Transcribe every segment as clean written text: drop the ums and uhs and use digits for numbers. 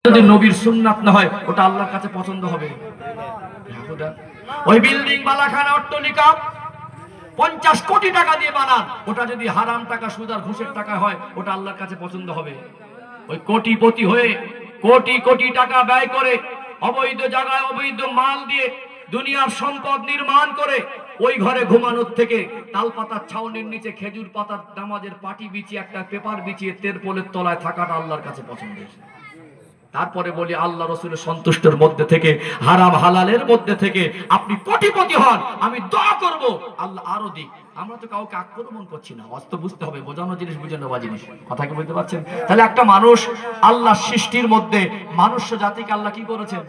যদি নবীর সুন্নাত না হয় ওটা আল্লাহর কাছে পছন্দ হবে? ওই বিল্ডিং বালাখানা অট্টালিকা 50 কোটি টাকা দিয়ে বানান, ওটা যদি হারাম টাকা সুদ আর ঘুষের টাকা হয় ওটা আল্লাহর কাছে পছন্দ হবে? ওই কোটিপতি হয়ে কোটি কোটি টাকা ব্যয় করে অবৈধ জায়গায় অবৈধ মাল দিয়ে দুনিয়ার সম্পদ নির্মাণ করে ওই ঘরে ঘুমানোর থেকে তাল পাতার ছাউনির নিচে খেজুর পাতার নামাজের পাটি বিছিয়ে একটা পেপার বিছিয়ে তেরপোলের তলায় থাকাটা আল্লাহর কাছে পছন্দ। তারপরে বলি আল্লাহ রসুলের সন্তুষ্টের মধ্যে থেকে হারাম হালালের মধ্যে থেকে আপনি কোটিপতি হন, আমি দোয়া করব আল্লাহ আরো দিক। আমরা তো কাউকে আক্রমণ করছি না, অস্ত বুঝতে হবে, বোঝানো জিনিস বুঝে নেওয়া জিনিস। কথা কি বলতে পারছেন? তাহলে একটা মানুষ আল্লাহ সৃষ্টির মধ্যে মানুষ জাতিকে আল্লাহ কি করেছেন?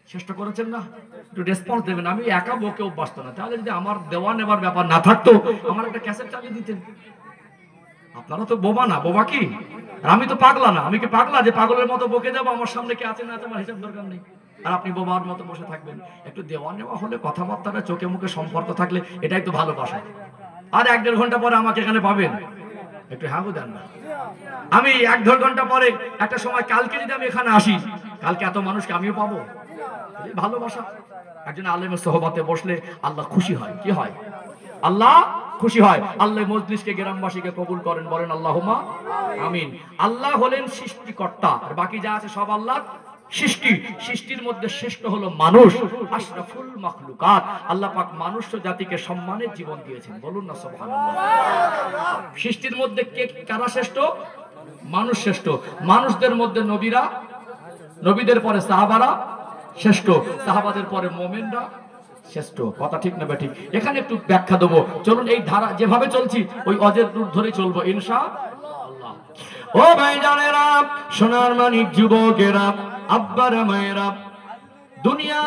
শ্রেষ্ঠ করেছেন না? একটু রেসপন্স দেবেন। আমি একা বকে অভ্যস্ত না, তাহলে যদি আমার দেওয়া নেবার ব্যাপার না থাকতো আমার একটা ক্যাসেট চালিয়ে দিতেন। আপনারা তো বোবা না, বোবা কি? আমি তো পাগলা না, আমি কি পাগলা যে পাগলের মতো বকে যাবো? আমার সামনে কে আছে না আছে আমার হিসাব দরকার নেই, আর আপনি বোবার মতো বসে থাকবেন। একটু দেওয়া নেওয়া হলে, কথাবার্তা চোখে মুখে সম্পর্ক থাকলে এটাই তো ভালোবাসা। আর 1-1.5 ঘন্টা পরে আমাকে এখানে পাবেন, একটু হ্যাঁ দেন না। আমি 1-1.5 ঘন্টা পরে একটা সময় কালকে যদি আমি এখানে আসি, কালকে এত মানুষকে আমিও পাবো। ভালোবাসা। একজন আলেমের সোহবতে বসলে আল্লাহ খুশি হয়। কি হয়? আল্লাহ খুশি হয়। আল্লাহ মজলিসকে গ্রামবাসীকে কবুল করেন, বলেন আল্লাহুম্মা আমিন। আল্লাহ হলেন সৃষ্টিকর্তা, আর বাকি যা আছে সব আল্লাহর সৃষ্টি। সৃষ্টির মধ্যে শ্রেষ্ঠ হলো মানুষ, আশরাফুল মাখলুকাত। আল্লাহ পাক মানুষ জাতিকে সম্মানের জীবন দিয়েছেন, বলুন না সুবহানাল্লাহ। সৃষ্টির মধ্যে কে কারা শ্রেষ্ঠ? মানুষ শ্রেষ্ঠ। মানুষদের মধ্যে নবীরা, নবীদের পরে সাহাবারা শ্রেষ্ঠ, সাহাবাদের পরে মুমিনরা শ্রেষ্ঠ। কথা ঠিক না বেঠিক? এখানে একটু ব্যাখ্যা দেবো, চলুন এই ধারা যেভাবে চলছি ওই অজের রূট ধরে চলবো ইনশাআল্লাহ। ও ভাইজানেরা, সোনার মানিক যুবকেরা, আব্বারা মায়েরা, দুনিয়া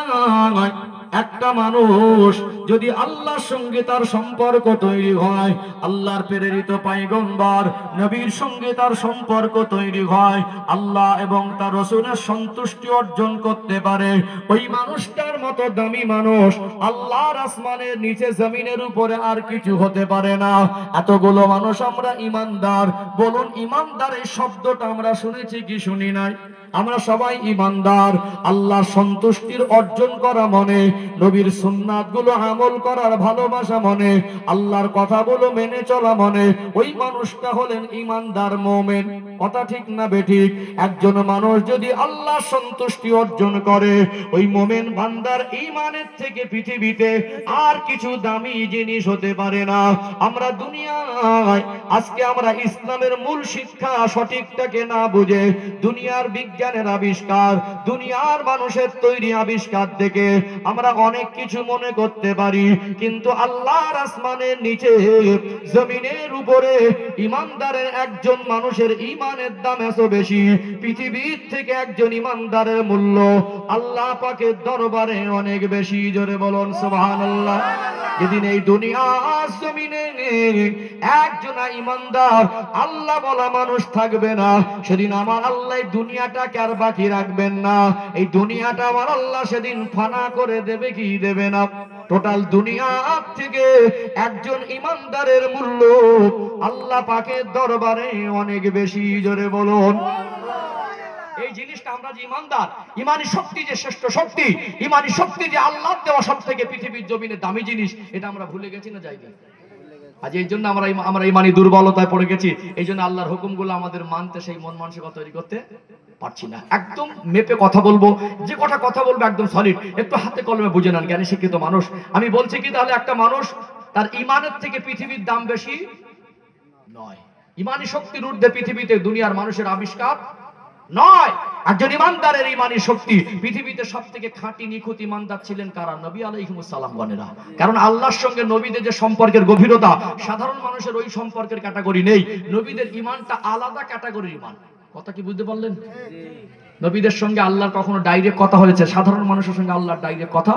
একটা মানুষ যদি আল্লাহর সঙ্গে তার সম্পর্ক তৈরি হয়, আল্লাহর প্রেরিত পয়গম্বর নবীর সঙ্গে তার সম্পর্ক তৈরি হয়, আল্লাহ এবং তার রাসূলের সন্তুষ্টি অর্জন করতে পারে, ওই মানুষটার মতো দামি মানুষ আল্লাহর আসমানের নিচে জমিনের উপরে আর কিছু হতে পারে না। এতগুলো মানুষ আমরা ইমানদার, বলুন ইমানদার এই শব্দটা আমরা শুনেছি কি শুনি নাই? আমরা সবাই ইমানদার। আল্লাহর সন্তুষ্টির অর্জন করা মনে, নবীর সুন্নাতগুলো আমল করার ভালোবাসা মনে, আল্লাহর কথাগুলো মেনে চলা মনে, ওই মানুষটা হলেন ইমানদার মুমিন। কথা ঠিক না বেঠিক? একজন মানুষ যদি আল্লাহর সন্তুষ্টি অর্জন করে, ওই মুমিন বান্দার ঈমানের থেকে পৃথিবীতে আর কিছু দামি জিনিস হতে পারে না। আমরা দুনিয়ায় আজকে আমরা ইসলামের মূল শিক্ষা সঠিকটাকে না বুঝে দুনিয়ার বিজ্ঞানের আবিষ্কার, দুনিয়ার মানুষের তৈরি আবিষ্কার দেখে আমরা অনেক কিছু মনে করতে পারি, কিন্তু আল্লাহর আসমানের নিচে জমিনের উপরে ইমানদারের একজন মানুষের ঈমানের দাম এত বেশি, পৃথিবীর থেকে একজন ইমানদারের মূল্য আল্লাহ পাকের দরবারে অনেক বেশি। জোরে বলুন সুবহানাল্লাহ। যেদিন এই দুনিয়ার জমিনে একজন ইমানদার আল্লাহ বলা মানুষ থাকবে না, সেদিন আমার আল্লাহ দুনিয়াটাকে আর বাকি রাখবেন না। এই দুনিয়াটা আমার আল্লাহ সেদিন ফানা করে দেবে কি দেবে না? টোটাল দুনিয়া থেকে একজন ইমানদারের মূল্য আল্লাহ পাকের দরবারে অনেক বেশি। জোরে বলুন। এই জিনিসটা আমরা যে ইমানদার, ইমানি শক্তি যে শ্রেষ্ঠ শক্তি, ইমানি শক্তি যে আল্লাহর দেওয়া সব থেকে পৃথিবীর জমিনে দামি জিনিস, এটা আমরা ভুলে গেছি না যাইনি? আজ এই জন্য আমরা ইমানি দুর্বলতায় পড়ে গেছি। এই জন্য আল্লাহর হুকুমগুলো আমাদের মানতে, সেই মন মানসিকতা তৈরি করতে পারছি না। একদম মেপে কথা বলবো, যে কথা বলবো একদম সলিড, একটু হাতে কলমে বুঝে নেন জ্ঞানী শিক্ষিত মানুষ। আমি বলছি কি, তাহলে একটা মানুষ তার ইমানের থেকে পৃথিবীর দাম বেশি নয়। ইমানি শক্তির ঊর্ধ্বে পৃথিবীতে দুনিয়ার মানুষের আবিষ্কার নয়। একজন ইমানদারের ইমানি শক্তি, পৃথিবীতে সব থেকে খাঁটি নিখুঁত ইমানদার ছিলেন কারা? নবী আলাইহিমুস সালাম গণেরা। কারণ আল্লাহর সঙ্গে নবীদের যে সম্পর্কের গভীরতা, সাধারণ মানুষের ওই সম্পর্কের ক্যাটাগরি নেই। নবীদের ইমানটা আলাদা ক্যাটাগরির ইমান। কথা কি বুঝতে পারলেন? নবীদের সঙ্গে আল্লাহর কখনো ডাইরেক্ট কথা হয়েছে, সাধারণ মানুষের সঙ্গে আল্লাহর ডাইরেক্ট কথা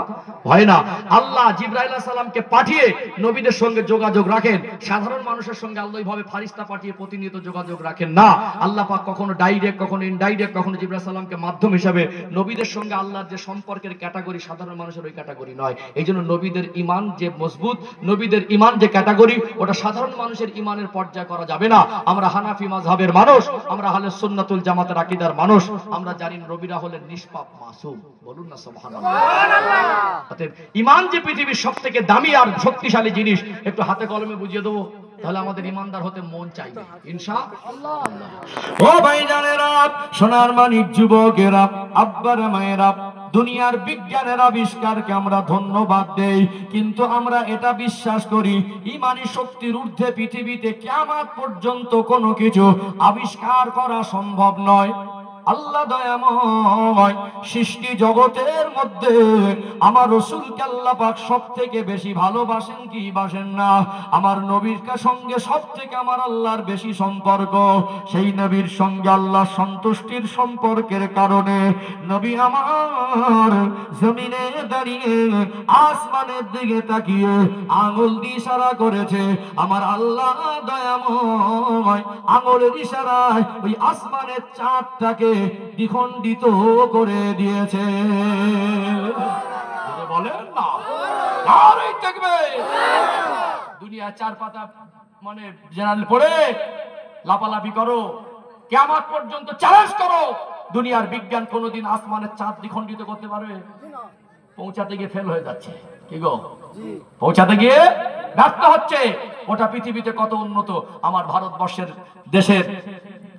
হয় না। আল্লাহ জিবরাইল আলাইহিস সালামকে পাঠিয়ে নবীদের সঙ্গে যোগাযোগ রাখেন, সাধারণ মানুষের সঙ্গে আল্লাহ এইভাবে ফারিস্তা পাঠিয়ে প্রতিনিয়ত যোগাযোগ রাখেন না। আল্লাহ পাক কখনো ডাইরেক্ট, কখনো ইনডাইরেক্ট, কখনো জিবরাইল আলাইহিস সালামকে মাধ্যম হিসেবে। নবীদের সঙ্গে আল্লাহর যে সম্পর্কের ক্যাটাগরি সাধারণ মানুষের ওই ক্যাটাগরি নয়। এইজন্য নবীদের ঈমান যে মজবুত, নবীদের ঈমান যে ক্যাটাগরি, ওটা সাধারণ মানুষের ঈমানের পর্যায়ে করা যাবে না। আমরা হানাফি মাযহাবের মানুষ, আমরা আহলে সুন্নাতুল জামাতের আকীদার মানুষ, আমরা আমরা জানি নবীরা হলেন নিষ্পাপ মাসুম। বলুন না সুবহানাল্লাহ। অতএব ঈমান যে পৃথিবীর সবথেকে দামি আর শক্তিশালী জিনিস, একটু হাতে কলমে বুঝিয়ে দেবো, তাহলে আমাদের ইমানদার হতে মন চাইবে ইনশাআল্লাহ। ও ভাইজানেরা, সোনার মানিক যুবকেরা, আব্বারা মায়েরা, দুনিয়ার বিজ্ঞানের আবিষ্কারকে আমরা ধন্যবাদ দেই, কিন্তু আমরা এটা বিশ্বাস করি ইমানি শক্তির ঊর্ধ্বে পৃথিবীতে কিয়ামত পর্যন্ত কোনো কিছু আবিষ্কার করা সম্ভব নয়। আল্লাহ দয়াময়, সৃষ্টি জগতের মধ্যে আমার রাসূলকে আল্লাহ পাক সবথেকে বেশি ভালোবাসেন কি বাসেন না? আমার নবীর সঙ্গে সবথেকে আমার আল্লাহর বেশি সম্পর্ক। সেই নবীর সঙ্গে আল্লাহ সন্তুষ্টির সম্পর্কের কারণে নবী আমার জমিনে দাঁড়িয়ে আসমানের দিকে তাকিয়ে আঙ্গুল দিয়ে ইশারা করেছে। আমার আল্লাহ দয়াময় আঙ্গুলের ইশারায় ওই আসমানের চাঁদটাকে দ্বিখণ্ডিত করে দিয়েছে। বলেন না, আরে দেখবে দুনিয়া চার পাতা মানে জেনারেল পড়ে লাপালাপি করো, কিয়ামত পর্যন্ত চ্যালেঞ্জ করো, দুনিয়ার বিজ্ঞান কোনোদিন আসমানের চাঁদ দ্বিখণ্ডিত করতে পারবে? পৌঁছাতে গিয়ে ফেল হয়ে যাচ্ছে। কি গো, পৌঁছাতে গিয়ে ব্যর্থ হচ্ছে। ওটা পৃথিবীতে কত উন্নত, আমার ভারতবর্ষের দেশের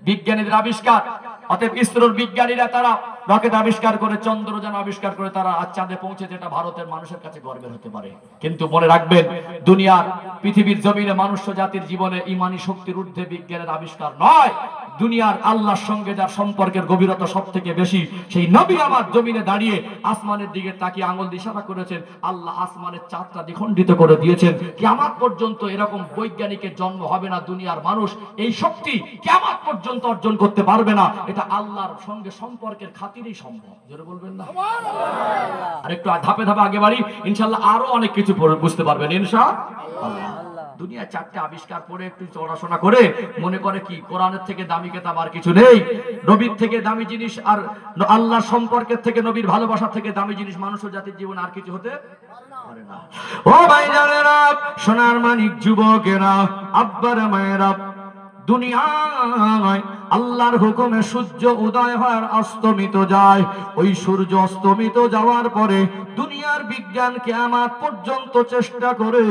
বিজ্ঞানীদের আবিষ্কার। অতএব ইসরোর বিজ্ঞানীরা তারা রকেট আবিষ্কার করে, চন্দ্রযান আবিষ্কার করে তারা আজ চাঁদে পৌঁছেছে, এটা ভারতের মানুষের কাছে গর্বের হতে পারে। কিন্তু মনে রাখবেন, দুনিয়ার পৃথিবীর জমিনে মানুষ জাতির জীবনে ইমানি শক্তির ঊর্ধ্বে বিজ্ঞানের আবিষ্কার নয়। দুনিয়ার আল্লাহর সঙ্গে যার সম্পর্কের গভীরতা সব থেকে বেশি, সেই নবী আমার জমিনে দাঁড়িয়ে আসমানের দিকে তাকিয়ে আঙ্গুল দিয়ে ইশারা করেছেন। আল্লাহ আসমানের চাঁদটা দ্বিখণ্ডিত করে দিয়েছেন। কিয়ামত পর্যন্ত এরকম বৈজ্ঞানিকের জন্ম হবে না। দুনিয়ার মানুষ এই শক্তি কিয়ামত পর্যন্ত অর্জন করতে পারবে না। এটা আল্লাহর সঙ্গে সম্পর্কের খাতিরেই সম্ভব। জোরে বলবেন না? আর একটু ধাপে ধাপে আগে বাড়ি, ইনশাআল্লাহ আরো অনেক কিছু বুঝতে পারবেন ইনশাআল্লাহ। দুনিয়া চারটে আবিষ্কার পড়ে একটু পড়াশোনা করে মনে করে কি কোরআনের থেকে দামি কিতাব আর কিছু নেই, নবীর থেকে দামি জিনিস আর আল্লাহ সম্পর্কের থেকে, নবীর ভালোবাসা থেকে দামি জিনিস মানুষের জাতির জীবন আর কিছু হতে পারে না। ও ভাইজানেরা, সোনার মানিক যুবকেরা, আব্বারা মায়েরা, দুনিয়ায় আল্লাহর হুকুমে সূর্য উদয় হয় আর অস্তমিত যায়। ওই সূর্য অস্তমিত যাওয়ার পরে দুনিয়ার বিজ্ঞান কিয়ামত পর্যন্ত চেষ্টা করে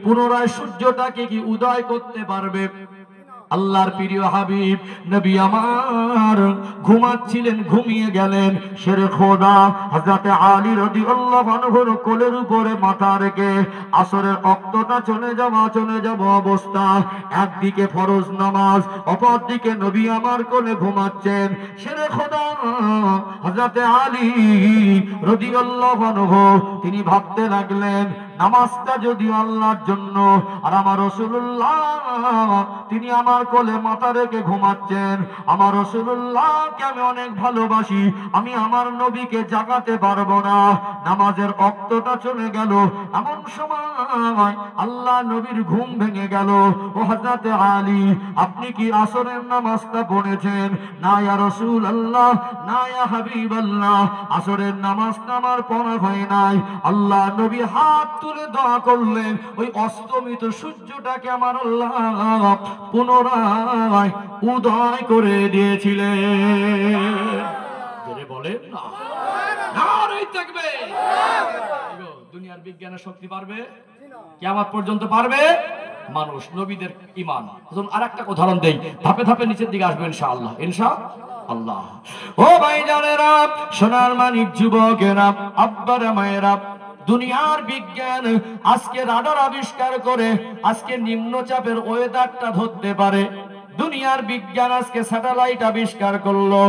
পুনরায় সূর্যটাকে কি উদয় করতে পারবে? আল্লাহর প্রিয় হাবিব নবী আমার ঘুমাচ্ছিলেন, ঘুমিয়ে গেলেন। শেরে খোদা হযরত আলী রাদিয়াল্লাহু আনহুর কোলের উপরে মাথা রেখে আসরের ওয়াক্তটা চলে যাওয়া অবস্থা, একদিকে ফরজ নামাজ, অপর দিকে নবী আমার কোলে ঘুমাচ্ছেন। শেরে খোদা হযরত আলী রাদিয়াল্লাহু আনহু তিনি ভাবতে লাগলেন, নামাজটা যদি আল্লাহর জন্য, আর আমার রাসূলুল্লাহ তিনি আমার কোলে মাথা রেখে ঘুমাচ্ছেন। আমার রাসূলুল্লাহকে আমি অনেক ভালোবাসি, আমি আমার নবীকে জাগাতে পারবো না। নামাজের ওয়াক্তটা চলে গেল, এমন সময় আল্লাহ নবীর ঘুম ভেঙে গেল। ও হযরত আলী, আপনি কি আসরের নামাজটা পড়েছেন? না ইয়া রাসূলুল্লাহ, না ইয়া হাবিবাল্লাহ, আসরের নামাজটা আমার পড়া হয় নাই। আল্লাহ নবী হাত তুলে দোয়া করলেন, ওই অস্তমিত সূর্যটাকে আমার আল্লাহ পুনরায় উদয় করে দিয়েছিলেন। বলেন না, নারে তাকবীর। দুনিয়ার বিজ্ঞানের শক্তি পারবে? কিয়ামত পর্যন্ত পারবে মানুষ, নবীদের ঈমান। আর একটা উদাহরণ দেই, ধাপে ধাপে নিচের দিকে আসবে ইনশাআল্লাহ ইনশাআল্লাহ। ও ভাইজানেরা, সোনার মানিক যুবকেরা, আব্বারা মায়েরা, দুনিয়ার বিজ্ঞান আজকে রাডার আবিষ্কার করে আজকে নিম্নচাপের ওয়েদারটা ধরতে পারে। দুনিয়ার বিজ্ঞান আজকে স্যাটেলাইট আবিষ্কার করলো,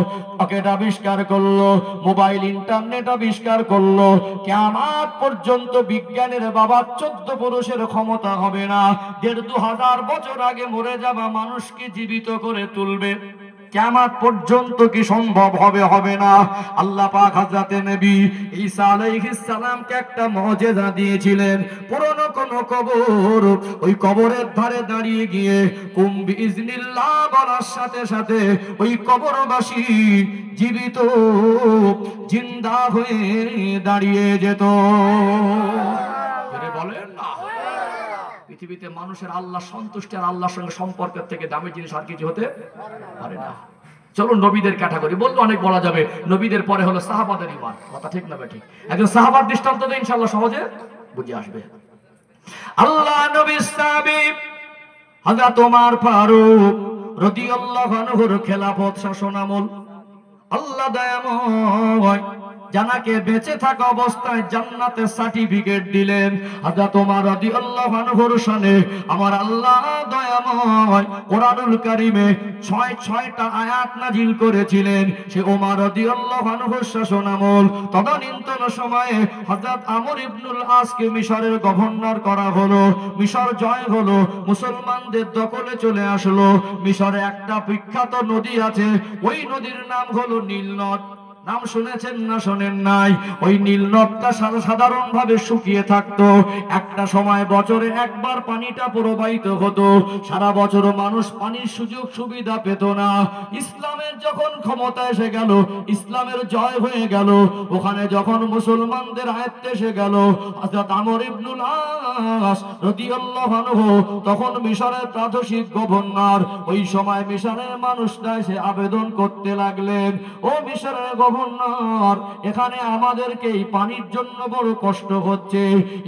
রকেট আবিষ্কার করলো, মোবাইল ইন্টারনেট আবিষ্কার করলো। কিয়ামত পর্যন্ত বিজ্ঞানের বাবা 14 পুরুষের ক্ষমতা হবে না। 1500 বছর আগে মরে যাওয়া মানুষকে জীবিত করে তুলবে। কিয়ামত পর্যন্ত কি সম্ভব হবে? হবে না। আল্লাহ পাক হযরতে নবী ঈসা আলাইহিস সালামকে একটা মুজিজা দিয়েছিলেন। পুরনো কোন কবর, ওই কবরের ধারে দাঁড়িয়ে গিয়ে কুম বিইজনিল্লাহ বলার সাথে সাথে ওই কবরবাসী জীবিত জিন্দা হয়ে দাঁড়িয়ে যেত। বলেন না, পৃথিবীতে মানুষের আল্লাহ সন্তুষ্টি আর আল্লাহর সঙ্গে সম্পর্কের থেকে দামি জিনিস আর কিছু হতে পারে না। চলো নবীদের ক্যাটাগরি বললে অনেক বলা যাবে, নবীদের পরে হলো সাহাবাদের ঈমান। কথা ঠিক না ঠিক? একজন সাহাবার দৃষ্টান্ত তো ইনশাআল্লাহ সহজে বুঝে আসবে। আল্লাহ নবী সাহাবী হযরত ওমর ফারুক রাদিয়াল্লাহু আনহুর খেলাফত শাসনামল আল্লাহ দয়াময় জানাকে বেঁচে থাকা অবস্থায় জান্নাতের সার্টিফিকেট দিলেন। হযরত ওমর রাদিয়াল্লাহু আনহুর শানে আমার আল্লাহ দয়াময় কোরআনুল কারীমে ৬টা আয়াত নাজিল করেছিলেন। সে ওমর রাদিয়াল্লাহু আনহুর শাসনামল তদানীন্তন সময়ে হযরত আমর ইবনুল আসকে মিশরের গভর্নর করা হলো। মিশর জয় হলো, মুসলমানদের দখলে চলে আসলো। মিশরে একটা বিখ্যাত নদী আছে, ওই নদীর নাম হলো নীল নদ। নাম শুনেছেন না শোনেন নাই? ওই নীল নদটা সাধারণভাবে শুকিয়ে থাকতো। একটা সময় বছরে একবার পানিটা প্রবাহিত হতো, সারা বছর মানুষ পানির সুযোগ সুবিধা পেত না। ইসলামের যখন ক্ষমতা এসে গেল, ইসলামের জয় হয়ে গেল, ওখানে যখন মুসলমানদের আয়ত্তে এসে গেল হযরত আমর ইবনুল আস রাদিয়াল্লাহু আনহু তখন মিশরের প্রাদেশিক গভর্নর। ওই সময় মিশরের মানুষরা এসে আবেদন করতে লাগলেন, ও মিশরের গভর্নর, এখানে আমাদেরকে এই পানির জন্য বড় কষ্ট হচ্ছে।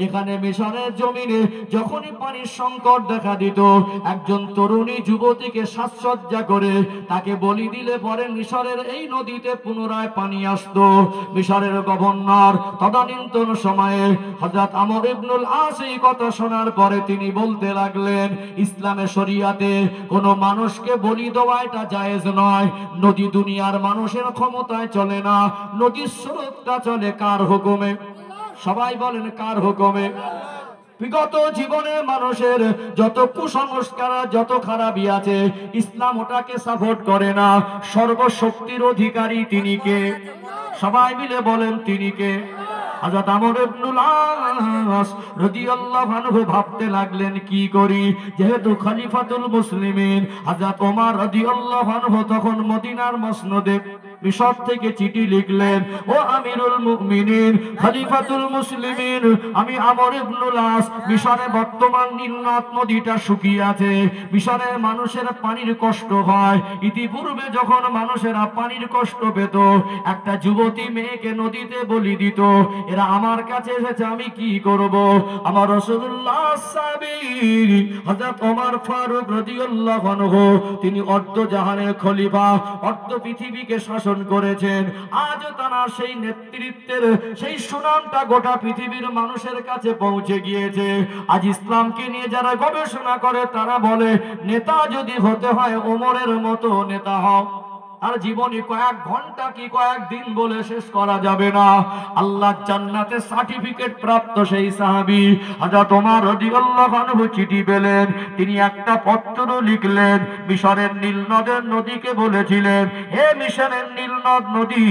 এখানে মিশরের জমিনে যখনই পানির সংকট দেখা দিত, একজন তরুণী যুবতীকে সাজসজ্জা করে তাকে বলি দিলে পরে মিশরের এই নদীতে পুনরায় পানি আসতো। মিশরের গভর্নর তদানীন্তন সময়ে হযরত আমর ইবনুল আস এই কথা শোনার পরে তিনি বলতে লাগলেন, ইসলামের শরিয়াতে কোনো মানুষকে বলি দেওয়া এটা জায়েজ নয়। নদী দুনিয়ার মানুষের ক্ষমতায় চলে না, নদীর স্রোতটা চলে কার হুকুমে? সবাই বলেন কার হুকুমে? বিগত জীবনে মানুষের যত কুসংস্কার, যত খারাপই আছে, ইসলাম ওটাকে সাপোর্ট করে না। সর্বশক্তির অধিকারী তিনি কে? সবাই মিলে বলেন তিনি কে? হযরত আমর ইবনুল আস রাদিয়াল্লাহু আনহু ভাবতে লাগলেন কি করি, যেহেতু খলিফাতুল মুসলিমিন হযরত ওমর রাদিয়াল্লাহু আনহু তখন মদিনার মসনদে মিশর থেকে চিঠি লিখলেন, ও আমিরুল মুমিনিন খলিফাতুল মুসলিমিন, আমি আমর ইবনুল আস, মিশরে বর্তমান নীল নদীটা শুকিয়ে আছে, মিশরের মানুষের পানির কষ্ট হয়। ইতিপূর্বে যখন মানুষেরা পানির কষ্ট পেত, একটা যুবতী মেয়েকে নদীতে বলি দিত। এরা আমার কাছে এসেছে, আমি কি করব? আমার রাসূলুল্লাহ সাহাবী হযরত ওমর ফারুক রাদিয়াল্লাহু আনহু, তিনি অর্ধ জাহানের খলিফা, অর্ধ পৃথিবীকে শাসন করেছেন। আজও তারা সেই নেতৃত্বের সেই সুনামটা গোটা পৃথিবীর মানুষের কাছে পৌঁছে গিয়েছে। আজ ইসলামকে নিয়ে যারা গবেষণা করে তারা বলে, নেতা যদি হতে হয় ওমরের মতো নেতা হও। আর জীবনে কয়েক ঘন্টা কি কয়েকদিন বলে শেষ করা যাবে না। আল্লাহ জান্নাতে সার্টিফিকেট প্রাপ্ত সেই সাহাবী হযরত ওমর রাদিয়াল্লাহু আনহু চিঠি পেলেন। তিনি একটা পত্র লিখলেন, মিশরের নীল নদের নদীকে বলেছিলেন, হে মিশরের নীল নদী,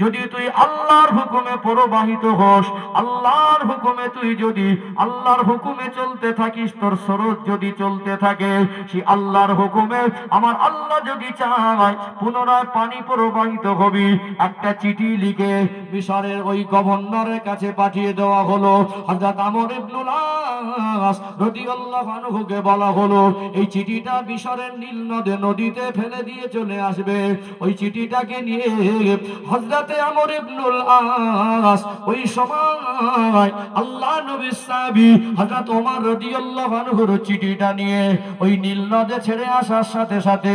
যদি তুই আল্লাহর হুকুমে প্রবাহিত হোস, আল্লাহর হুকুমে তুই যদি আল্লাহর হুকুমে চলতে থাকিস, তোর স্রোত যদি চলতে থাকে, সেই আল্লাহর হুকুমে আমার আল্লাহ যদি চায় পুনরায় পানি প্রবাহিত হবি। একটা চিঠি লিখে মিশরের ওই গভর্নরের কাছে পাঠিয়ে দেওয়া হলো। হযরত আমর ইবনুল আস রাদিয়াল্লাহু আনহুকে বলা হলো, এই চিঠিটা মিশরের নীল নদীতে ফেলে দিয়ে চলে আসবে। ওই চিঠিটাকে নিয়ে হযরত আমর ইবনুল আস ওই সময় আল্লাহ নবীর সাহাবী হযরত ওমর রাদিয়াল্লাহু আনহুর চিঠিটা নিয়ে ওই নীল নদে ছেড়ে আসার সাথে সাথে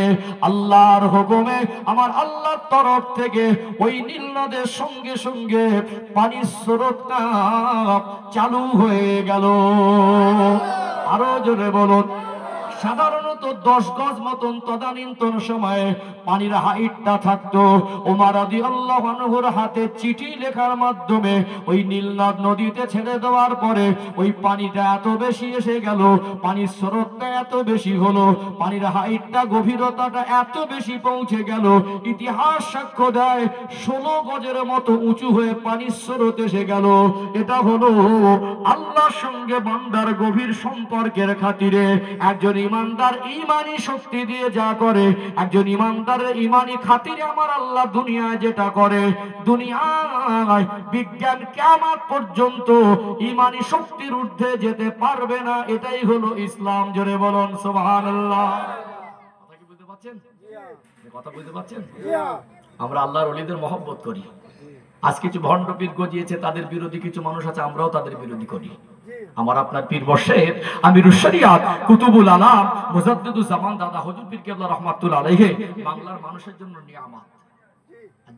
আল্লাহর হুকুমে আমার আল্লাহর তরফ থেকে ওই নীল নদের সঙ্গে সঙ্গে পানির স্রোতটা চালু হয়ে গেল। আরো জোরে বলুন। সাধারণত 10 গজ মতন তদানীন্তন সময়ে পানির হাইটটা থাকতো। ওমর রাদিয়াল্লাহু আনহুর হাতে চিঠি লেখার মাধ্যমে ওই নীল নদীতে ছেড়ে দেওয়ার পরে ওই পানিটা এত বেশি এসে গেল, পানির স্রোতটা এত বেশি হলো, পানির হাইটটা গভীরতাটা এত বেশি পৌঁছে গেল, ইতিহাস সাক্ষ্য দেয় 16 গজের মতো উঁচু হয়ে পানির স্রোত এসে গেল। এটা হলো আল্লাহর সঙ্গে বান্দার গভীর সম্পর্কের খাতিরে। একজন ইমানদার ইমানি শক্তি দিয়ে যা করে, একজন ইমানদারের ইমানি খাতিরে আমার আল্লাহ দুনিয়ায় যেটা করে, দুনিয়ায় বিজ্ঞান কিয়ামত পর্যন্ত ইমানি শক্তির ঊর্ধ্বে যেতে পারবে না। এটাই হলো ইসলাম। জোরে বলুন সুবহানাল্লাহ। কথা কি বুঝতে পারছেন? কথা বুঝতে পারছেন? আমরা আল্লাহর ওলিদের মহব্বত করি। আজ কিছু ভণ্ড পীর গজিয়েছে, তাদের বিরোধী কিছু মানুষ আছে, আমরাও তাদের বিরোধী করি। আমার আপনার পীর বর্ষের আমিরুশ শরিয়াত কুতুবুল আলাম মুজাদ্দিদুজ জামান দাদা হুজুর পীর কেবলা রাহমাতুল্লাহ আলাইহি বাংলার মানুষের জন্য নিয়ামত।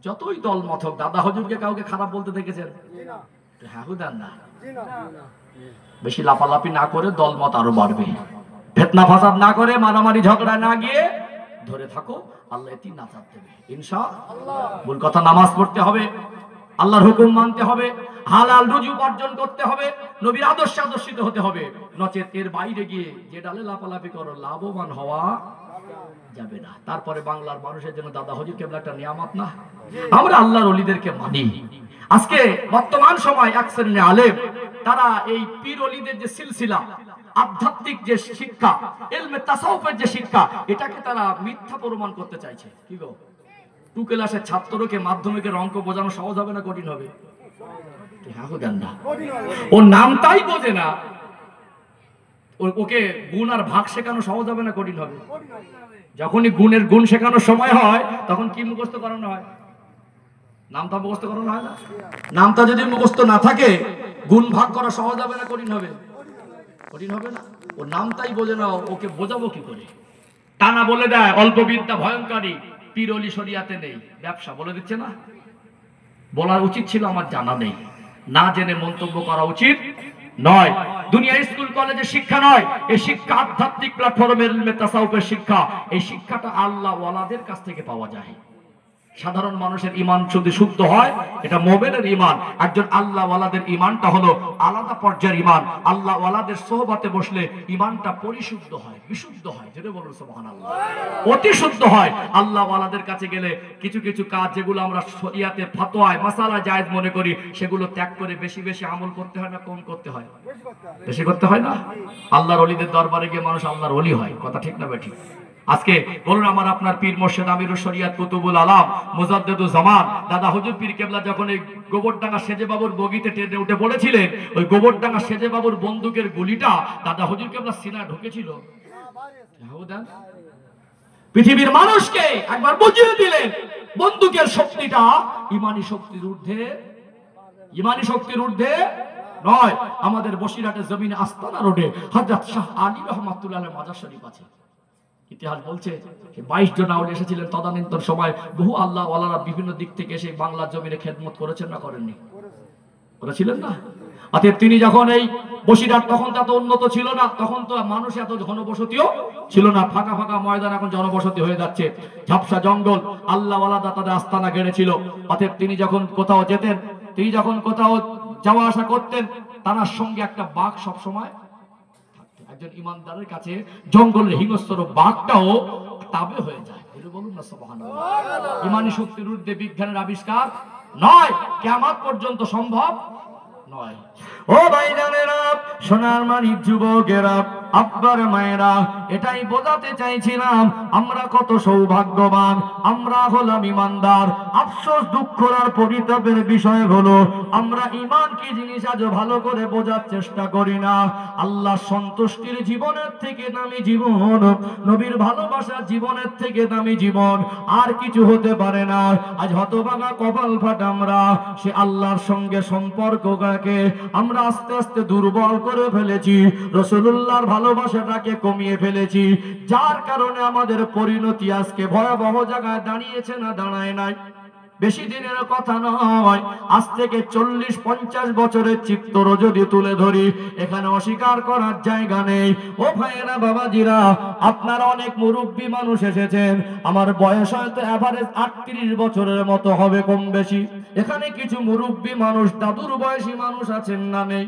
যতই দল মত হোক, দাদা হুজুরকে কাউকে খারাপ বলতে দেখেছেন? হ্যাঁ হুদান না। বেশি লাফালাফি না করে দল মত আরো বাড়বে। ফিতনা ফাসাদ না করে, মারামারি ঝগড়া না গিয়ে ধরে থাকো, আল্লাহ এটি নাজাত দেবে ইনশাআল্লাহ। মূল কথা, নামাজ পড়তে হবে, আল্লাহর হুকুম মানতে হবে, হালাল রুজি উপার্জন করতে হবে, নবীর আদর্শে আদর্শিত হতে হবে। নচেত এর বাইরে গিয়ে যে ডালে লাফালাফি করো, লাভবান হওয়া যাবে না। তারপরে বাংলার মানুষের জন্য দাদা হুজুর কেবলা একটা নিয়ামত না? আমরা আল্লাহর ওলিদেরকে মানি। আজকে বর্তমান সময় এক শ্রেণীর আলেম, তারা এই পীর ওলিদের যে সিলসিলা, আধ্যাত্মিক যে শিক্ষা, ইলমে তাসাউফের যে শিক্ষা, এটাকে তারা মিথ্যা প্রমাণ করতে চাইছে। কি গো, 2 ক্লাসের ছাত্রকে মাধ্যমিকের অঙ্ক বোঝানো সহজ হবে না কঠিন হবে? ও নামটাই বোঝে না, ওকে গুণ আর ভাগ শেখানো সহজ হবে না কঠিন হবে? যখনই গুণের গুণ শেখানোর সময় হয়, তখন কি মুখস্থ করানো হয়? নামটা মুখস্থ করানো হয় না? নামটা যদি মুখস্থ না থাকে, গুণ ভাগ করা সহজ হবে না কঠিন হবে? কঠিন হবে না। ও নামটাই বোঝে না, ওকে বোঝাবো কি করে? টানা বলে দেয় অল্প বিদ্যা ভয়ঙ্করী, পীর ওলি শরিয়াতে নেই, ব্যবসা বলে দিচ্ছে না? বলার উচিত ছিল, আমার জানা নেই, না জেনে মন্তব্য করা উচিত নয়। দুনিয়া স্কুল কলেজে শিক্ষা নয়, এই শিক্ষা আধ্যাত্মিক প্ল্যাটফর্মের ইলমে তাসাউফের শিক্ষা। এই শিক্ষাটা আল্লাহ ওয়ালাদের কাছ থেকে পাওয়া যায়। সাধারণ মানুষের ঈমান যদি শুদ্ধ হয়, এটা মুমিনের ঈমান। একজন আল্লাহ ওয়ালাদের ঈমানটা হলো আলাদা পর্যায়ের ঈমান। আল্লাহ ওয়ালাদের সোহবতে বসলে ঈমানটা পরিশুদ্ধ হয়, বিশুদ্ধ হয়। যেটা বলুন সুবহানাল্লাহ, অতি শুদ্ধ হয়। আল্লাহ ওয়ালাদের কাছে গেলে কিছু কিছু কাজ যেগুলো আমরা শরিয়াতে ফতোয়ায় মাসালা জায়েজ মনে করি, সেগুলো ত্যাগ করে বেশি বেশি আমল করতে হয় না কম করতে হয়? বেশি করতে হয় না? আল্লাহর ওলিদের দরবারে গিয়ে মানুষ আল্লাহর ওলি হয়। কথা ঠিক না বেঠিক? আজকে বলুন, আমার আপনার পীর মোর্শেদ আমিরুশ শরিয়াত কুতুবুল আলাম মুজাদ্দিদুজ জামান দাদা হুজুর পীর কেবলা যখন এই গোবরডাঙ্গা সেজে বাবুর বগিতে ট্রেনে উঠে পড়েছিলেন, ওই গোবরডাঙ্গা সেজে বাবুর বন্দুকের গুলিটা দাদা হুজুর কেবলা সিনায় ঢুকেছিল। পৃথিবীর মানুষকে একবার বুঝিয়ে দিলেন বন্দুকের শক্তিটা ইমানি শক্তির ঊর্ধ্বে, ইমানি শক্তির ঊর্ধ্বে নয়। আমাদের বসিরহাটের জমিনে আস্তানা রোডে হযরত শাহ আলী রহমাতুল্লাহ আলাইহির মাজার শরীফ আছে। ইতিহাস বলছে 22 জন আউলি এসেছিলেন তদানীন্তন সময়। বহু আল্লাহ ওয়ালারা বিভিন্ন দিক থেকে এসে বাংলার জমিনে খেদমত করেছেন না করেননি? করেছিলেন না? অতএব তিনি যখন এই বসিরহাট, তখন তো এত উন্নত ছিল না, তখন তো মানুষ এত ঘনবসতিও ছিল না, ফাঁকা ফাঁকা ময়দান এখন জনবসতি হয়ে যাচ্ছে, ঝাপসা জঙ্গল। আল্লাহ ওয়ালারা তাদের আস্তানা গেড়েছিল। অতএব তিনি যখন কোথাও যেতেন, তিনি যখন কোথাও যাওয়া আসা করতেন, তার সঙ্গে একটা বাঘ সব সময়। একজন ইমানদারের কাছে জঙ্গলের হিংস্র বাঘটাও তাবে হয়ে যায়। বলুন না সুবহানাল্লাহ। ইমানি শক্তির ঊর্ধ্বে বিজ্ঞানের আবিষ্কার নয়, কিয়ামত পর্যন্ত সম্ভব নয়। ও ভাইজানেরা, সোনার মানিক যুবকেরা, আব্বার মায়েরা, এটাই বোঝাতে চাইছিলাম আমরা কত সৌভাগ্যবান, আমরা হলাম ইমানদার। আফসোস, দুঃখ আর পরিতাপের বিষয় হলো আমরা ঈমান কি জিনিস আজ ভালো করে বোঝার চেষ্টা করি না। আল্লাহ সন্তুষ্টির জীবনের থেকে দামি জীবন, নবীর ভালোবাসার জীবনের থেকে দামি জীবন আর কিছু হতে পারে না। আজ হতভাগা কপাল ফাটা আমরা সে আল্লাহর সঙ্গে সম্পর্কটাকে আমরা আস্তে আস্তে দুর্বল করে ফেলেছি, রাসূলুল্লাহর ভালোবাসাটাকে কমিয়ে ফেলেছি, যার কারণে আমাদের পরিণতি আজকে ভয়াবহ জায়গায় দাঁড়িয়েছে না দাঁড়ায় নাই। বেশি দিনের কথা নয়, আজ থেকে 40-50 বছরের চিত্র যদি তুলে ধরি, এখানে অস্বীকার করার জায়গা নেই। ও ভাইয়েরা, বাবাজিরা, আপনারা অনেক মুরব্বী মানুষ এসেছেন, আমার বয়স হয়তো এভারেজ 38 বছরের মতো হবে কম বেশি। এখানে কিছু মুরব্বী মানুষ, দাদুর বয়সী মানুষ আছেন না নেই?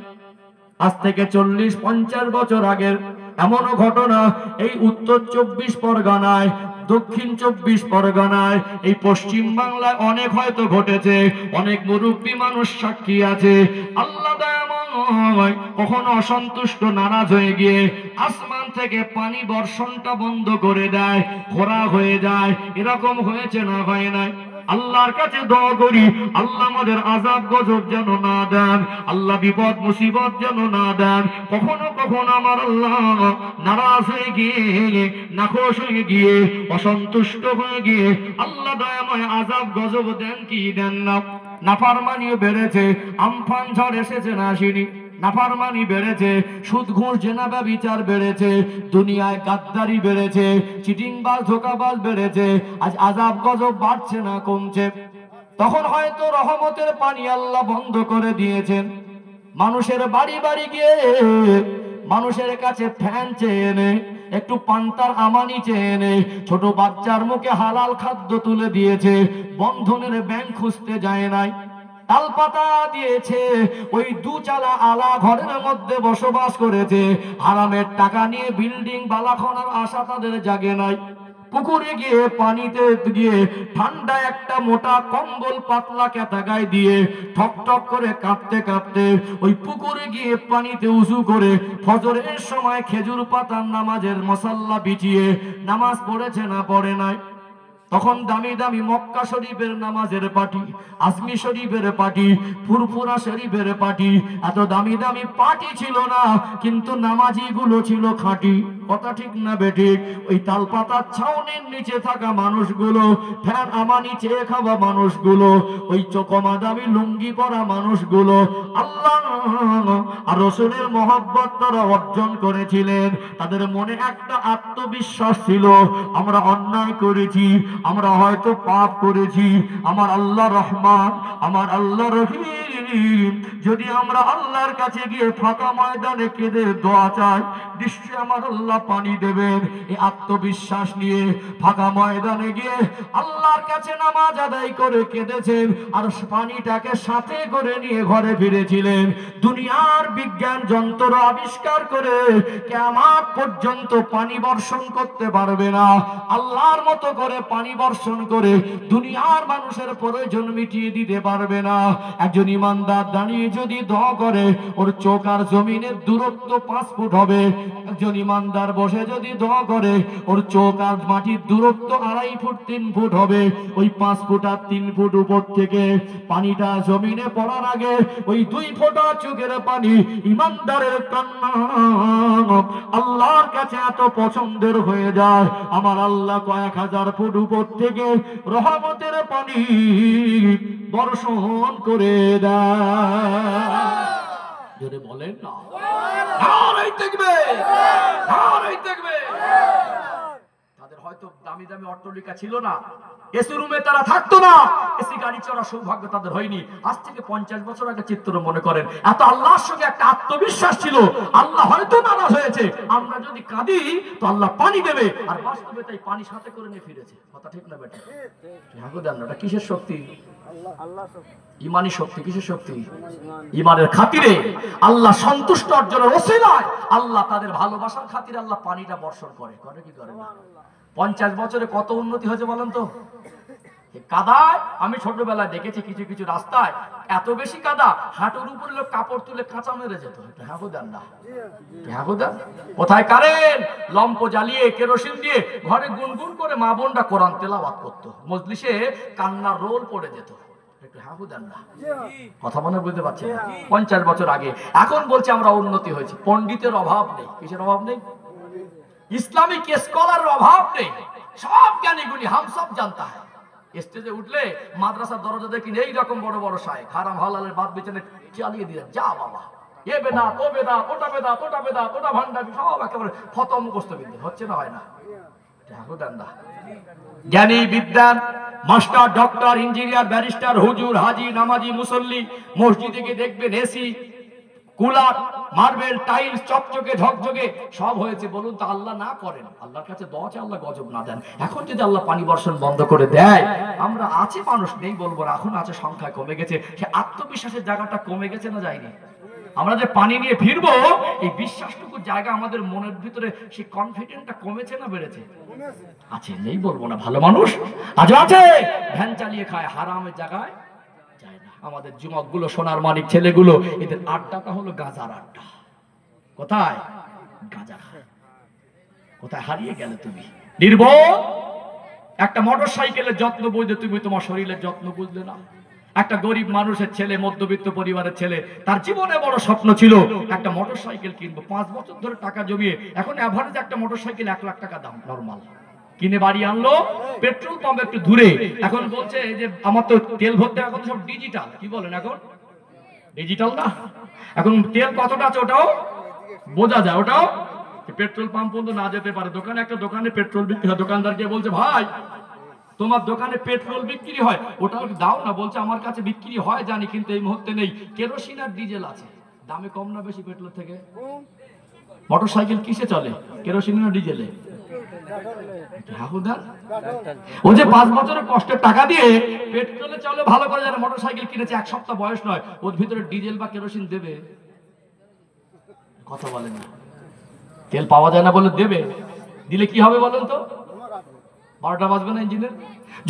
আজ থেকে 40-50 বছর আগের এমনও ঘটনা এই উত্তর 24 পরগনায়, দক্ষিণ 24 পরগনায়, এই পশ্চিম বাংলায় অনেক হয়তো ঘটেছে। অনেক মুরব্বী মানুষ সাক্ষী আছে। আল্লাহ দয়াময় কখনো অসন্তুষ্ট, নারাজ হয়ে গিয়ে আসমান থেকে পানি বর্ষণটা বন্ধ করে দেয়, খরা হয়ে যায়। এরকম হয়েছে না হয় নাই? আল্লাহর কাছে দোয়া করি, আল্লাহ আমাদের আযাব গজব যেন না দেন, আল্লাহ বিপদ মুসিবত যেন না দেন। কখনো কখনো আমার আল্লাহ নারাজ হয়ে গিয়ে, নাখোশ হয়ে গিয়ে, অসন্তুষ্ট হয়ে গিয়ে আল্লাহ দয়াময় আযাব গজব দেন কি দেন না। নাফরমানিও বেড়েছে, আমফান ঝড় এসেছে না আসেনি? নাফরমানি বেড়েছে, সুদ ঘুষ জেনা ব্যভিচার বেড়েছে, দুনিয়ায় গাদ্দারি বেড়েছে, চিটিংবাজ ধোঁকাবাজ বেড়েছে। আজ আযাব গজব বাড়ছে না কমছে। তখন হয়তো রহমতের পানি আল্লাহ বন্ধ করে দিয়েছেন। মানুষের বাড়ি বাড়ি গিয়ে মানুষের কাছে ফ্যান চেয়ে এনে, একটু পান্তার আমানি চেয়ে এনে, ছোট বাচ্চার মুখে হালাল খাদ্য তুলে দিয়েছে। বন্ধনের ব্যাংক খুঁজতে যায় নাই, তালপাতা দিয়েছে, ওই দুচালা আলা ঘরের মধ্যে বসবাস করেছে। হারামের টাকা নিয়ে বিল্ডিং বালাখানার আশা তাদের জাগে নাই। পুকুরে গিয়ে পানিতে গিয়ে ঠান্ডা একটা মোটা কম্বল পাতলা কেতা গায়ে দিয়ে ঠক ঠক করে কাঁপতে কাঁপতে ওই পুকুরে গিয়ে পানিতে উজু করে ফজরের সময় খেজুর পাতার নামাজের মশাল্লা বিছিয়ে নামাজ পড়েছে না পড়ে নাই? তখন দামি দামি মক্কা শরীফের নামাজের পাটি, আজমি শরীফের পাটি, ফুরফুরা শরীফের পাটি, এত দামি দামি পাটি ছিল না, কিন্তু নামাজি গুলো ছিল খাঁটি। কথা ঠিক না বেঠিক? ওই তালপাতার ছাউনির নিচে থাকা মানুষগুলো, ফ্যান আমানি চেয়ে খাওয়া মানুষগুলো, ওই চকমা দামি লুঙ্গি পরা মানুষগুলো আল্লাহ আর রাসূলের মহব্বত তারা অর্জন করেছিলেন। তাদের মনে একটা আত্মবিশ্বাস ছিল, আমরা অন্যায় করেছি, আমরা হয়তো পাপ করেছি, আমার আল্লাহ রহমান, আমার আল্লাহ রহিম, যদি আমরা আল্লাহর কাছে গিয়ে ফাঁকা ময়দানে কেঁদে দোয়া চাই, নিশ্চয়ই আমার আল্লাহ পানি দেবেন। এই আত্মবিশ্বাস নিয়ে ফাঁকা ময়দানে গিয়ে আল্লাহর কাছে নামাজ আদায় করে কেঁদেছেন, আর পানিটাকে সাথে করে নিয়ে ঘরে ফিরেছিলেন। দুনিয়ার বিজ্ঞান যন্ত্র আবিষ্কার করে কিয়ামত পর্যন্ত পানি বর্ষণ করতে পারবে না। আল্লাহর মতো করে পানি বর্ষণ করে দুনিয়ার মানুষের প্রয়োজন মিটিয়ে দিতে পারবে না। একজন ইমানদার দাঁড়িয়ে যদি দোয়া করে, ওর চোখ আর জমিনের দূরত্ব 5 ফুট হবে। একজন ইমানদার বসে যদি দোয়া করে, ওর চোখ আর মাটির দূরত্ব 2.5 ফুট 3 ফুট হবে। ওই 5 ফুট আর 3 ফুট উপর থেকে পানিটা জমিনে পড়ার আগে ওই 2 ফোঁটা চোখের পানি ইমানদারের কান্না আল্লাহর কাছে এত পছন্দের হয়ে যায়, আমার আল্লাহ কয়েক হাজার ফুট উপর থেকে রহমতের পানি বর্ষণ করে দেয়। যদি বলেন না, নারায়ে তাকবীর, নারায়ে তাকবীর। তাদের হয়তো দামি দামি অট্টালিকা ছিল না, এসি রুমে তারা থাকতো না, এসি গাড়ি চড়ার সৌভাগ্য তাদের হয়নি। আজ থেকে 50 বছর আগে চিত্র মনে করেন, এত আল্লাহর সঙ্গে একটা আত্মবিশ্বাস ছিল। আল্লাহ হয়তো নারাজ হয়েছে, আমরা যদি কাঁদি তো আল্লাহ পানি দেবে, আর বাস্তবে তাই পানি সাথে করে নিয়ে ফিরেছে। কথা ঠিক না বেটা? এটা কিসের শক্তি? ইমানি শক্তি। কিসের শক্তি? ইমানের খাতিরে, আল্লাহ সন্তুষ্ট অর্জনের ওসিলায়, আল্লাহ তাদের ভালোবাসার খাতিরে আল্লাহ পানিটা বর্ষণ করে। করে কি করে না? 50 বছরে কত উন্নতি হয়েছে বলেন তো? কাদায় আমি ছোটবেলায় দেখেছি কিছু কিছু রাস্তায় এত বেশি কাদা, হাঁটুর উপরে লোক কাপড় তুলে কাঁচা মেরে যেত। কোথায় কারেন্ট, লম্প জ্বালিয়ে কেরোসিন দিয়ে ঘরে গুনগুন করে মা বোনরা কোরআন তেলাওয়াত করতো, মজলিসে কান্নার রোল পড়ে যেত। কথা মনে বুঝতে পারছেন? 50 বছর আগে। এখন বলছে আমরা উন্নতি হয়েছে, পণ্ডিতের অভাব নেই। কিসের অভাব নেই? ইসলামিক স্কলারের অভাব নেই। সব জ্ঞানী গুণী হাম সব জানতা হয়। স্টেজে উঠলে মাদ্রাসার দরজা দেখি এইরকম বড় বড় শায়েখ হারাম হালালের বাদ বিছানে চালিয়ে দিলেন, যা বাবা এ বেদাত, ও বেদাত, ওটা বেদাত, ওটা বেদাত, ওটা ভান্ডামি, সব একেবারে খতম মুখস্থ বিদ্যা। হচ্ছে না? হয় না? জ্ঞানী বিদ্যান মাস্টার, ডক্টর, ইঞ্জিনিয়ার, ব্যারিস্টার, হুজুর, হাজি, নামাজি, মুসল্লি, মসজিদে গিয়ে দেখবেন এসি, কুলার, মার্বেল, টাইলস, চকচকে ঝকঝকে সব হয়েছে। বলুন তো আল্লাহ না করেন? আল্লাহর কাছে দোয়া চাই আল্লাহ গজব না দেন। এখন যদি আল্লাহ পানি বর্ষণ বন্ধ করে দেয়, আমরা আছে, মানুষ নেই বলবো না, এখন আছে, সংখ্যায় কমে গেছে, সে আত্মবিশ্বাসের জায়গাটা কমে গেছে না যায়নি? আমরা যে পানি নিয়ে ফিরবো, এই বিশ্বাসটুকু জায়গা আমাদের মনের ভিতরে সেই কনফিডেন্টটা কমেছে না বেড়েছে? আছে, নেই বলবো না। ভালো মানুষ আজ আছে, ভ্যান চালিয়ে খায়, হারামের জায়গায় যায় না। আমাদের যুবকগুলো, সোনার মানিক ছেলেগুলো, এদের আড্ডাটা হলো গাঁজার আড্ডা। কোথায়? গাঁজা খায়। কোথায় হারিয়ে গেলে তুমি? নির্বোধ একটা মোটর সাইকেলের যত্ন বুঝলে তুমি তোমার শরীরের যত্ন বুঝলে না। একটা গরিব মানুষের ছেলে, মধ্যবিত্ত পরিবারের ছেলে, তার জীবনে বড় স্বপ্ন ছিল একটা মোটর সাইকেল কিনবো। 5 বছর ধরে টাকা জমিয়ে এখন এভারেজ একটা মোটর সাইকেল 1 লাখ টাকা দাম নরমাল। কিনে বাড়ি আনলো, পেট্রোল পাম্প একটু দূরে। এখন বলছে যে আমার তো তেল ভরতে, এখন সব ডিজিটাল। কি বলেন এখন? ডিজিটাল না, এখন তেল কতটা আছে ওটাও বোঝা যায়। ওটাও পেট্রোল পাম্প পর্যন্ত না যেতে পারে। দোকানে, একটা দোকানে পেট্রোল বিক্রি হয়, দোকানদার গিয়ে বলছে ভাই তোমার দোকানে পেট্রোল বিক্রি হয়, ওটাও দাও না। বলছে আমার কাছে বিক্রি হয় জানি, কিন্তু এই মুহূর্তে নেই। কেরোসিন আর ডিজেল আছে, দামে কম না বেশি পেট্রোল থেকে? মোটর সাইকেল কিসে চলে, কেরোসিন না ডিজেলে? ও যে 5 বছরের কষ্টের টাকা দিয়ে পেট্রোলে চলে ভালো করে যারা মোটর সাইকেল কিনেছে, 1 সপ্তাহ বয়স নয়, ওর ভিতরে ডিজেল বা কেরোসিন দেবে? কথা বলেন না। তেল পাওয়া যায় না বলে দেবে, দিলে কি হবে বলেন তো? 12টা বাজবে না ইঞ্জিনের?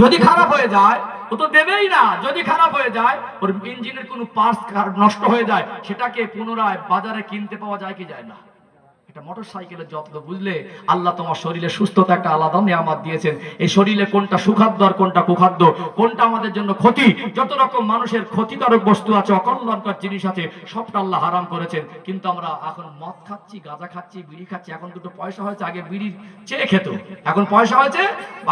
যদি খারাপ হয়ে যায় ও তো দেবেই না। যদি খারাপ হয়ে যায়, ওর ইঞ্জিনের কোনো পার্টস নষ্ট হয়ে যায়, সেটাকে পুনরায় বাজারে কিনতে পাওয়া যায় কি যায় না? একটা মোটর সাইকেলের যত্ন বুঝলে আল্লাহ তোমার শরীরে সুস্থতা একটা আলাদা নিয়ামত দিয়েছেন। এই শরীরে কোনটা সুখাদ্য আর কোনটা কুখাদ্য, কোনটা আমাদের জন্য ক্ষতি, যত রকম মানুষের ক্ষতিকারক বস্তু আছে, অকল্যাণকর জিনিস আছে, সবটা আল্লাহ হারাম করেছেন। কিন্তু আমরা এখন মদ খাচ্ছি, গাঁজা খাচ্ছি, বিড়ি খাচ্ছি। এখন দুটো পয়সা হয়েছে, আগে বিড়ি চেয়ে খেত, এখন পয়সা হয়েছে,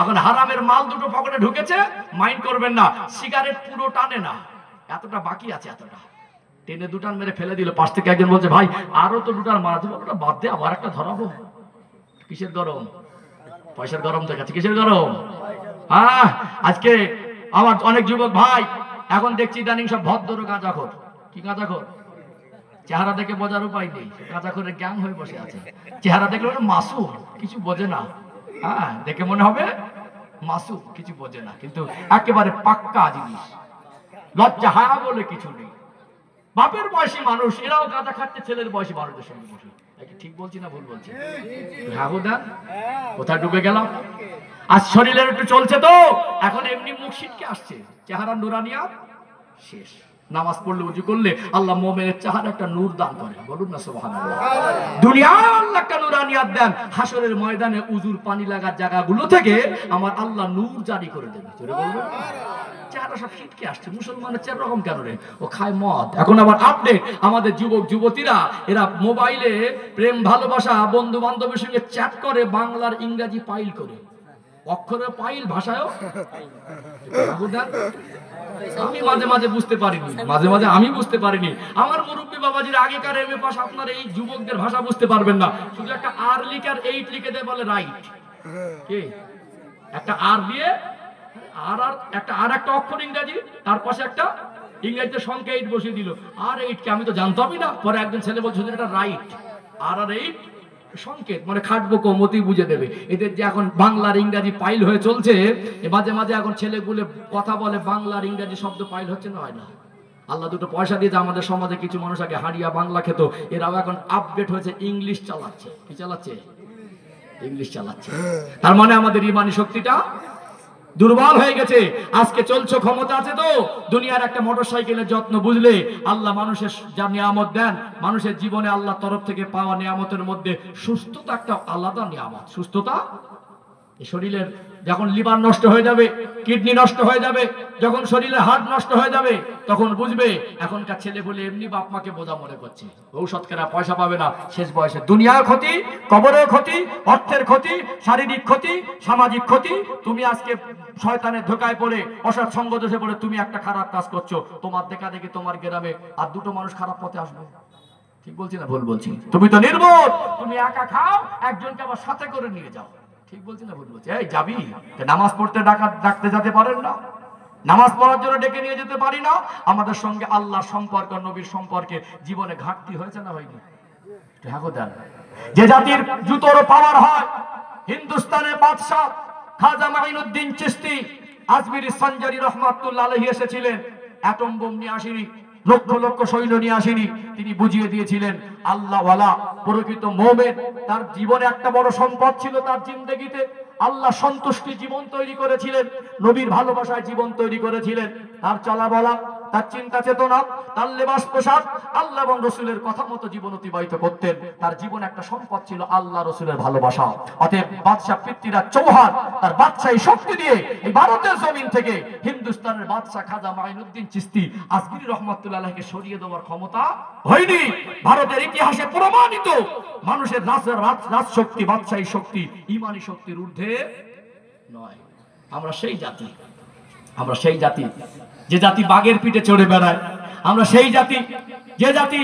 এখন হারামের মাল দুটো পকেটে ঢুকেছে। মাইন্ড করবেন না, সিগারেট পুরো টানে না, এতটা বাকি আছে, এতটা টেনে 2 টান মেরে ফেলে দিল। পাশ থেকে একজন বলছে ভাই আরো তো 2 টান মারা যাবে, ওটা বাদ দে, আবার একটা ধরাবো। কিসের গরম? পয়সার গরম দেখাচ্ছে। কিসের গরম? আজকে আমার অনেক যুবক ভাই এখন দেখছি ইদানিং সব ভদ্র গাঁজাখোর। কি গাঁজাখোর? চেহারা দেখে বোঝার উপায় নেই, গাঁজাখোরের গ্যাং হয়ে বসে আছে। চেহারা দেখলে ওটা মাসুম, কিছু বোঝে না। দেখে মনে হবে মাসুম, কিছু বোঝে না, কিন্তু একেবারে পাক্কা জিনিস। লজ্জা হায়া বলে কিছু নেই। বাপের বয়সী মানুষ, এরাও গাঁজা খাচ্ছে ছেলের বয়সী মানুষদের সঙ্গে বসে। ঠিক বলছি না ভুল বলছি? কোথায় ডুবে গেলাম? আজ শরীরের একটু চলছে তো, এখন এমনি মুখ ছিটকে আসছে, চেহারা নুরানিয়া শেষ। নামাজ পড়লে, উজু করলে আল্লাহ মুমিনের চেহারা একটা নূর দান করে, বলুন না সুবহানাল্লাহ। দুনিয়ায় আল্লাহ একটা নুরানিয়াত দেন, হাসরের ময়দানে উজুর পানি লাগার জায়গাগুলো থেকে আমার আল্লাহ নূর জারি করে দেবে। জোরে বলবেন? চেহারা সব ছিটকে আসছে। মুসলমানের চেহারা রকম কেন রে? ও খায় মদ। এখন আবার আপডেট, আমাদের যুবক যুবতীরা এরা মোবাইলে প্রেম ভালোবাসা বন্ধু বান্ধবের সঙ্গে চ্যাট করে, বাংলার ইংরেজি পাইল করে, অক্ষরে পাইল, ভাষায়ও। আমি মাঝে মাঝে বুঝতে পারিনি, মাঝে মাঝে আমি বুঝতে পারিনি। আমার মুরব্বী বাবাজির আগেকার এমএ পাস, আপনার এই যুবকদের ভাষা বুঝতে পারবেন না। শুধু একটা আর লিখে আর 8 লিখে দেয়, বলে রাইট। কি একটা আর দিয়ে আর একটা অক্ষর ইংরেজি, তার পাশে একটা ইংরেজিতে সংখ্যা 8 বসিয়ে দিল। আর 8 কে আমি তো জানতামই না। পরে একজন ছেলে বলছে এটা রাইট, আর 8 সংকেত, মানে খাটবো কমতি বুঝে দেবে। এদের যে এখন বাংলার ইংরেজি পাইল হয়ে চলছে, মাঝে মাঝে এখন ছেলেগুলো কথা বলে বাংলার ইংরেজি শব্দ পাইল হচ্ছে না, হয় না। আল্লাহ দুটো পয়সা দিয়ে আমাদের সমাজে কিছু মানুষ আগে হারিয়া বাংলা খেত, এরাও এখন আপডেট হয়েছে, ইংলিশ চালাচ্ছে। কি চালাচ্ছে? ইংলিশ চালাচ্ছে। তার মানে আমাদের ইমানি শক্তিটা দুর্বল হয়ে গেছে। আজকে চলছে, ক্ষমতা আছে তো, দুনিয়ার একটা মোটরসাইকেলের যত্ন বুঝলে আল্লাহ মানুষের যা নিয়ামত দেন, মানুষের জীবনে আল্লাহ তরফ থেকে পাওয়া নিয়ামতের মধ্যে সুস্থতা একটা আলাদা নিয়ামত। সুস্থতা, শরীরের যখন লিভার নষ্ট হয়ে যাবে, কিডনি নষ্ট হয়ে যাবে, যখন শরীরের হার্ট নষ্ট হয়ে যাবে, তখন বুঝবে এখনকার ছেলে বলে এমনি বাপ মাকে বোঝা মনে করছে, ঔষধ কেনা পয়সা পাবে না শেষ বয়সে। দুনিয়ার ক্ষতি, কবরের ক্ষতি, অর্থের ক্ষতি, শারীরিক ক্ষতি, সামাজিক ক্ষতি। তুমি আজকে শয়তানের ধোকায় পড়ে, অসৎ সঙ্গ দোষে পড়ে তুমি একটা খারাপ কাজ করছো, তোমার দেখা দেখি তোমার গ্রামে আর 2টো মানুষ খারাপ পথে আসবে। ঠিক বলছি না ভুল বলছি? তুমি তো নির্বোধ, তুমি একা খাও, একজনকে আবার সাথে করে নিয়ে যাও। ঠিক বলছি না ভুল বলছি? এই যাবি নামাজ পড়তে, ডাকতে যেতে পারেন না, নামাজ পড়ার জন্য ডেকে নিয়ে যেতে পারি না। আমাদের সঙ্গে আল্লাহর সম্পর্ক, নবীর সম্পর্কে জীবনে ঘাটতি হয়েছে না হয়নি? যে জাতির জুতোর পাওয়ার হয়, হিন্দুস্তানের বাদশাহ খাজা মাইনুদ্দিন চিশতি আজমিরি সঞ্জারি রহমাতুল্লাহ আলাইহি এসেছিলেন, অ্যাটম বোম নিয়ে আসেনি, লক্ষ লক্ষ সৈন্য নিয়ে আসেনি। তিনি বুঝিয়ে দিয়েছিলেন আল্লাহওয়ালা প্রকৃত মুমিন, তার জীবনে একটা বড় সম্পদ ছিল, তার জিন্দেগিতে আল্লাহ সন্তুষ্টি জীবন তৈরি করেছিলেন, নবীর ভালোবাসায় জীবন তৈরি করেছিলেন। তার চলা বলা, তার চিন্তা চেতনা, তার লেবাস পোশাক আল্লাহ এবং রসুলের কথা মতো জীবন অতিবাহিত করতেন। তার জীবন একটা সম্পদ ছিল আল্লাহ রসুলের ভালোবাসা। অতএব বাদশাহ পৃথ্বীরাজ চৌহান তার বাদশাহী শক্তি দিয়ে এই ভারতের জমিন থেকে হিন্দুস্তানের বাদশাহ খাজা মাইনুদ্দিন চিশতি আজমিরি রহমাতুল্লাহ আলাইহিকে সরিয়ে দেওয়ার ক্ষমতা হয়নি। ভারতের ইতিহাসে প্রমাণিত মানুষের রাজ শক্তি, বাদশাহী শক্তি ইমানি শক্তির ঊর্ধ্বে নয়। আমরা সেই জাতি, আমরা সেই জাতি যে জাতি বাঘের পিঠে চড়ে বেড়ায়, আমরা সেই জাতি যে জাতি